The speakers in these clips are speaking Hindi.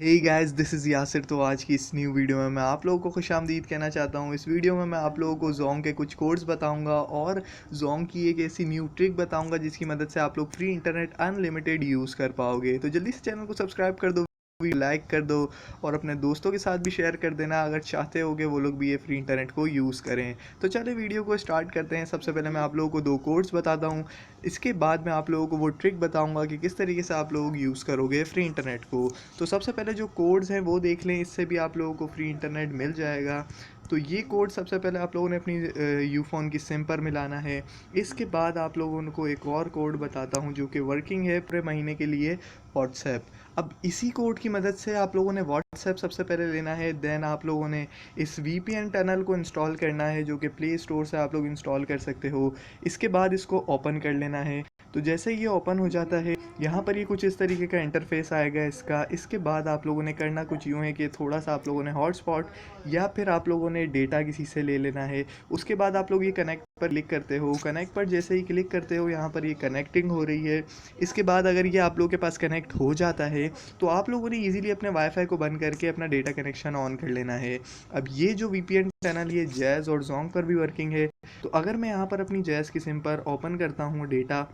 Hey guys, this is Yasir. तो आज की इस न्यू वीडियो में मैं आप लोगों को खुशामदीद कहना चाहता हूँ। इस वीडियो में मैं आप लोगों को ज़ोंग के कुछ कोड्स बताऊंगा और ज़ोंग की एक ऐसी न्यू ट्रिक बताऊंगा जिसकी मदद से आप लोग फ्री इंटरनेट अनलिमिटेड यूज़ कर पाओगे। तो जल्दी से चैनल को सब्सक्राइब कर दो, लाइक कर दो और अपने दोस्तों के साथ भी शेयर कर देना अगर चाहते हो कि वो लोग भी ये फ्री इंटरनेट को यूज़ करें। तो चलिए वीडियो को स्टार्ट करते हैं। सबसे पहले मैं आप लोगों को दो कोड्स बताता हूँ। इसके बाद मैं आप लोगों को वो ट्रिक बताऊंगा कि किस तरीके से आप लोग यूज़ करोगे फ्री इंटरनेट को। तो सबसे पहले जो कोड्स हैं वो देख लें, इससे भी आप लोगों को फ्री इंटरनेट मिल जाएगा। तो ये कोड सबसे पहले आप लोगों ने अपनी यूफ़ोन की सिम पर मिलाना है। इसके बाद आप लोगों को एक और कोड बताता हूँ जो कि वर्किंग है पूरे महीने के लिए, व्हाट्सएप। अब इसी कोड की मदद से आप लोगों ने व्हाट्सएप सबसे पहले लेना है, देन आप लोगों ने इस वीपीएन टनल को इंस्टॉल करना है जो कि प्ले स्टोर से आप लोग इंस्टॉल कर सकते हो। इसके बाद इसको ओपन कर लेना है। तो जैसे ये ओपन हो जाता है, यहाँ पर ये कुछ इस तरीके का इंटरफेस आएगा इसका। इसके बाद आप लोगों ने करना कुछ यूँ है कि थोड़ा सा आप लोगों ने हॉटस्पॉट या फिर आप लोगों ने डेटा किसी से ले लेना है। उसके बाद आप लोग ये कनेक्ट पर क्लिक करते हो। कनेक्ट पर जैसे ही क्लिक करते हो, यहाँ पर ये कनेक्टिंग हो रही है। इसके बाद अगर ये आप लोगों के पास कनेक्ट हो जाता है तो आप लोगों ने ईजिली अपने वाईफाई को बंद करके अपना डेटा कनेक्शन ऑन कर लेना है। अब ये जो वीपीएन टनल ये जैज़ और जोंग पर भी वर्किंग है। तो अगर मैं यहाँ पर अपनी जैज़ की सिम पर ओपन करता हूँ डेटा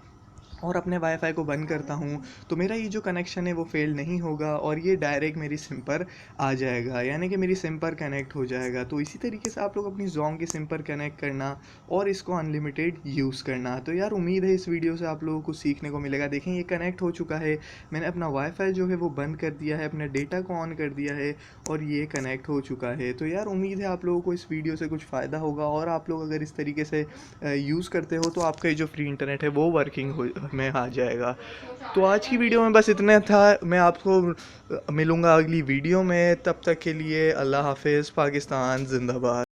और अपने वाईफाई को बंद करता हूँ, तो मेरा ये जो कनेक्शन है वो फेल नहीं होगा और ये डायरेक्ट मेरी सिम पर आ जाएगा, यानी कि मेरी सिम पर कनेक्ट हो जाएगा। तो इसी तरीके से आप लोग अपनी जोंग की सिम पर कनेक्ट करना और इसको अनलिमिटेड यूज़ करना। तो यार उम्मीद है इस वीडियो से आप लोगों को सीखने को मिलेगा। देखें ये कनेक्ट हो चुका है, मैंने अपना वाईफाई जो है वो बंद कर दिया है, अपने डेटा को ऑन कर दिया है और ये कनेक्ट हो चुका है। तो यार उम्मीद है आप लोगों को इस वीडियो से कुछ फ़ायदा होगा और आप लोग अगर इस तरीके से यूज़ करते हो तो आपका ये जो फ्री इंटरनेट है वो वर्किंग हो में आ जाएगा। तो आज की वीडियो में बस इतना था। मैं आपको मिलूँगा अगली वीडियो में, तब तक के लिए अल्लाह हाफ़िज़। पाकिस्तान ज़िंदाबाद।